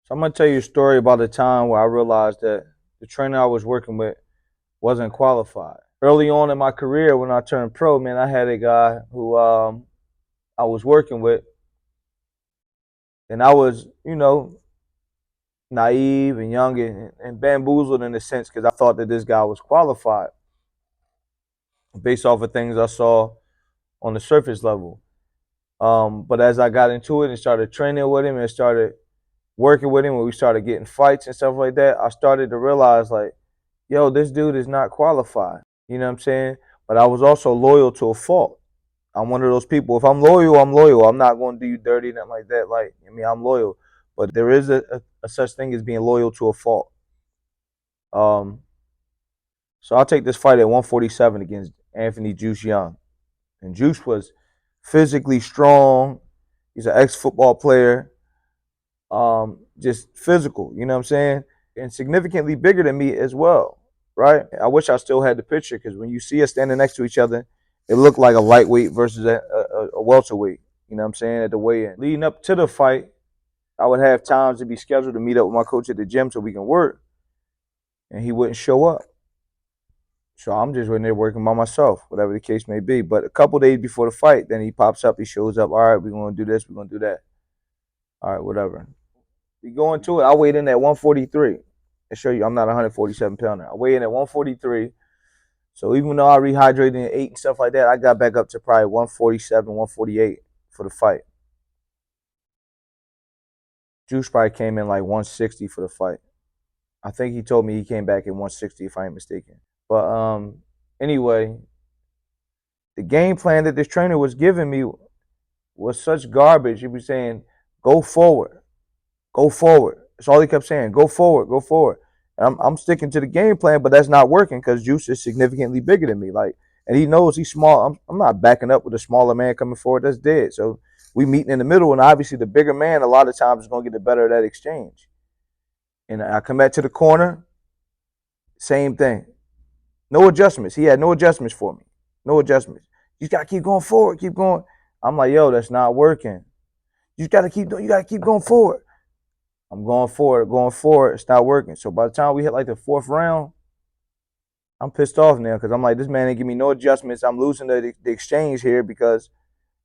So I'm gonna tell you a story about a time where I realized that the trainer I was working with wasn't qualified. Early on in my career, when I turned pro, man, I had a guy who I was working with, and I was, naive and young and bamboozled in a sense because I thought that this guy was qualified based off of things I saw on the surface level. But as I got into it and started training with him and started working with him, when we started getting fights and stuff like that, I started to realize like, yo, this dude is not qualified. You know what I'm saying? But I was also loyal to a fault. I'm one of those people. If I'm loyal, I'm loyal. I'm not going to do you dirty, nothing like that. Like, I mean, I'm loyal. But there is a such thing as being loyal to a fault. Um, so I'll take this fight at 147 against Anthony Juice Young. And Juice was physically strong. He's an ex-football player. Just physical, you know what I'm saying? And significantly bigger than me as well, right? I wish I still had the picture because when you see us standing next to each other, it looked like a lightweight versus a welterweight. You know what I'm saying? At the weigh-in. Leading up to the fight, I would have times to be scheduled to meet up with my coach at the gym so we can work, and he wouldn't show up. So I'm just in there working by myself, whatever the case may be. But a couple days before the fight, then he pops up, he shows up. All right, we're gonna do this, we're gonna do that. All right, whatever. We go into it. I weighed in at 143. I show you, I'm not a 147 pounder. I weighed in at 143. So even though I rehydrated and ate and stuff like that, I got back up to probably 147, 148 for the fight. Juice probably came in like 160 for the fight. I think he told me he came back in 160 if I ain't mistaken. But anyway, the game plan that this trainer was giving me was such garbage. He was saying, "Go forward, go forward." That's all he kept saying. Go forward, go forward. And I'm sticking to the game plan, but that's not working because Juice is significantly bigger than me. Like, and he knows he's small. I'm not backing up with a smaller man coming forward. That's dead. So we meeting in the middle, and obviously the bigger man a lot of times is gonna get the better of that exchange. And I come back to the corner, same thing. No adjustments. He had no adjustments for me. No adjustments. You just gotta keep going forward, keep going. I'm like, yo, that's not working. You just gotta keep doing. You gotta keep going forward. I'm going forward, going forward. It's not working. So by the time we hit like the fourth round, I'm pissed off now because I'm like, this man ain't give me no adjustments. I'm losing the exchange here because,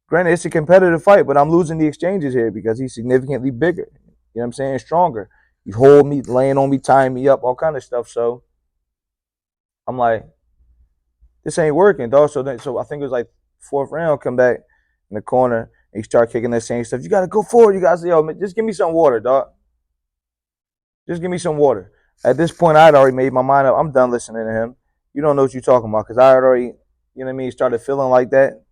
granted, it's a competitive fight, but I'm losing the exchanges here because he's significantly bigger. You know what I'm saying? Stronger. He's holding me, laying on me, tying me up, all kind of stuff. So I'm like, this ain't working, dog. So I think it was like fourth round, come back in the corner and he start kicking that same stuff. You gotta go forward. You guys, yo, man, just give me some water, dog. Just give me some water. At this point, I had already made my mind up. I'm done listening to him. You don't know what you're talking about because I had already, you know what I mean, started feeling like that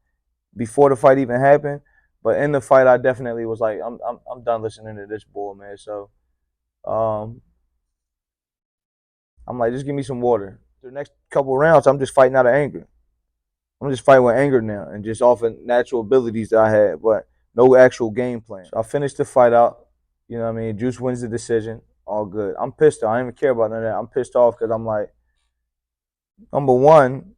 before the fight even happened. But in the fight, I definitely was like, I'm done listening to this bull, man. So um, I'm like, just give me some water. The next couple of rounds, I'm just fighting out of anger. I'm just fighting with anger now and just off of natural abilities that I had, but no actual game plan. So I finished the fight out. You know what I mean? Juice wins the decision. All good. I'm pissed off. I don't even care about none of that. I'm pissed off because I'm like, number one,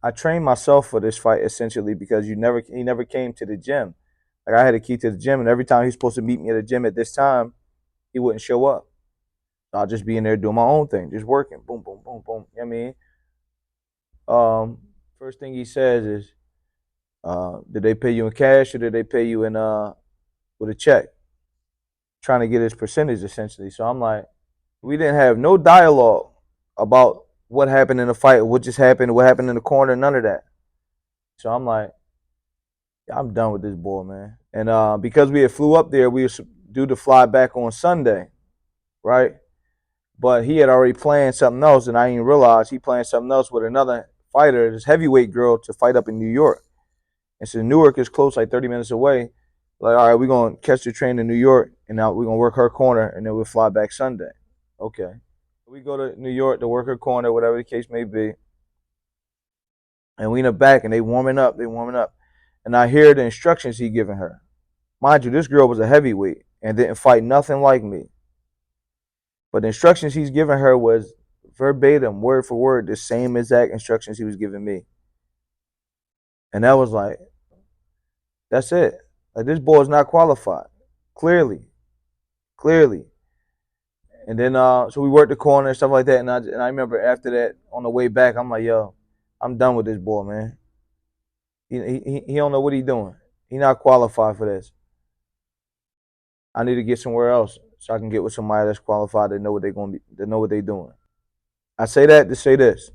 I trained myself for this fight essentially because he never came to the gym. Like I had a key to the gym, and every time he's supposed to meet me at the gym at this time, he wouldn't show up. So I'll just be in there doing my own thing, just working. Boom, boom, boom, boom. You know what I mean? First thing he says is, did they pay you in cash or did they pay you in with a check? Trying to get his percentage essentially. So I'm like, we didn't have no dialogue about what happened in the fight, what just happened, what happened in the corner, none of that. So I'm like, yeah, I'm done with this boy, man. And because we had flew up there, we were due to fly back on Sunday, right? But he had already planned something else, and I didn't realize he planned something else with another fighter, this heavyweight girl, to fight up in New York. And so Newark is close, like 30 minutes away. Like, all right, we're going to catch the train in New York, and now we're going to work her corner, and then we'll fly back Sunday. Okay. We go to New York to work her corner, whatever the case may be. And we in the back, and they warming up. And I hear the instructions he giving her. Mind you, this girl was a heavyweight and didn't fight nothing like me. But the instructions he's giving her was verbatim, word for word, the same exact instructions he was giving me. And that was like, that's it. Like, this boy is not qualified. Clearly. clearly. And then so we worked the corner and stuff like that. And I remember after that on the way back, I'm like, yo, I'm done with this boy, man. He don't know what he doing. He not qualified for this. I need to get somewhere else so I can get with somebody that's qualified to know what they're gonna be, to know what they're doing. I say that to say this,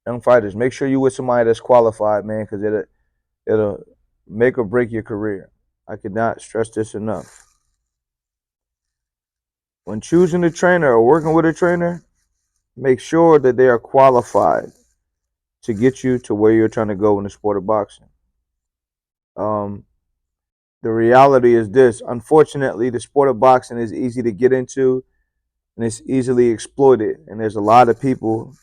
young fighters, make sure you with somebody that's qualified, man, because it'll make or break your career. I could not stress this enough. When choosing a trainer or working with a trainer, make sure that they are qualified to get you to where you're trying to go in the sport of boxing. Um, the reality is this: unfortunately, the sport of boxing is easy to get into and it's easily exploited. And there's a lot of people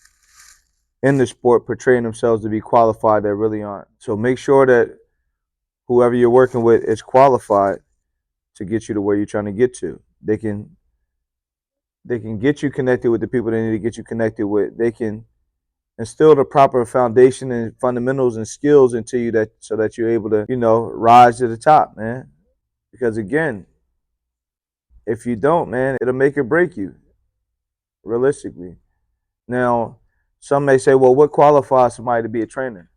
in the sport portraying themselves to be qualified that really aren't. So make sure that whoever you're working with is qualified to get you to where you're trying to get to. They can get you connected with the people they need to get you connected with. They can instill the proper foundation and fundamentals and skills into you that so that you're able to, rise to the top, man. Because again, if you don't, man, it'll make or break you, realistically. Now, some may say, well, what qualifies somebody to be a trainer?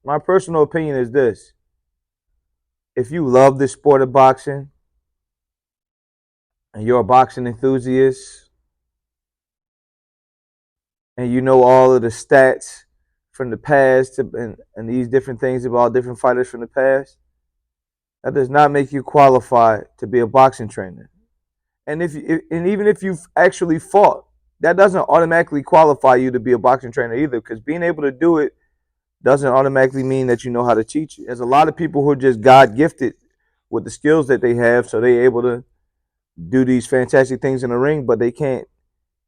My personal opinion is this. If you love the sport of boxing and you're a boxing enthusiast and you know all of the stats from the past and these different things about different fighters from the past, that does not make you qualified to be a boxing trainer. And even if you've actually fought, that doesn't automatically qualify you to be a boxing trainer either, because being able to do it doesn't automatically mean that you know how to teach it. There's a lot of people who are just God gifted with the skills that they have, so they're able to do these fantastic things in the ring, but they can't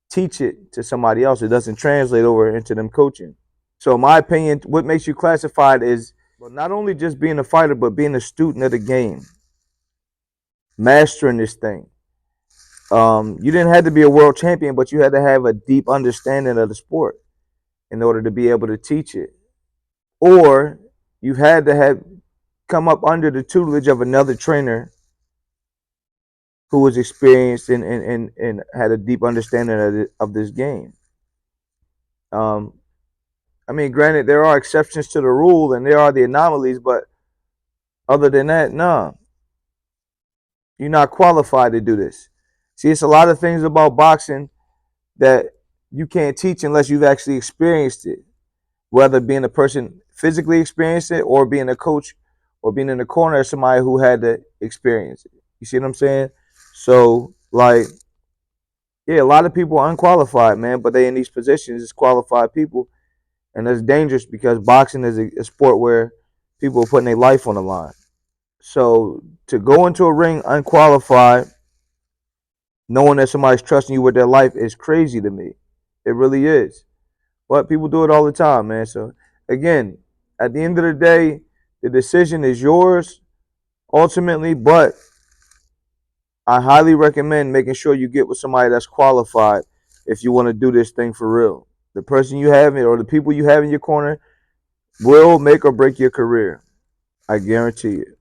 teach it to somebody else. It doesn't translate over into them coaching. So in my opinion, what makes you classified is, well, not only just being a fighter, but being a student of the game, mastering this thing. You didn't have to be a world champion, but you had to have a deep understanding of the sport in order to be able to teach it. Or you had to have come up under the tutelage of another trainer who was experienced and had a deep understanding of this game. Um, I mean, granted, there are exceptions to the rule and there are the anomalies, but other than that, no, you're not qualified to do this. See, it's a lot of things about boxing that you can't teach unless you've actually experienced it, whether being a person physically experienced it or being a coach or being in the corner of somebody who had to experience it. You see what I'm saying? So, like, yeah, a lot of people are unqualified, man, but they in these positions as qualified people, and that's dangerous because boxing is a sport where people are putting their life on the line. So to go into a ring unqualified, knowing that somebody's trusting you with their life, is crazy to me. It really is. But people do it all the time, man. So again, at the end of the day, the decision is yours ultimately, but I highly recommend making sure you get with somebody that's qualified if you want to do this thing for real. The person you have or the people you have in your corner will make or break your career. I guarantee it.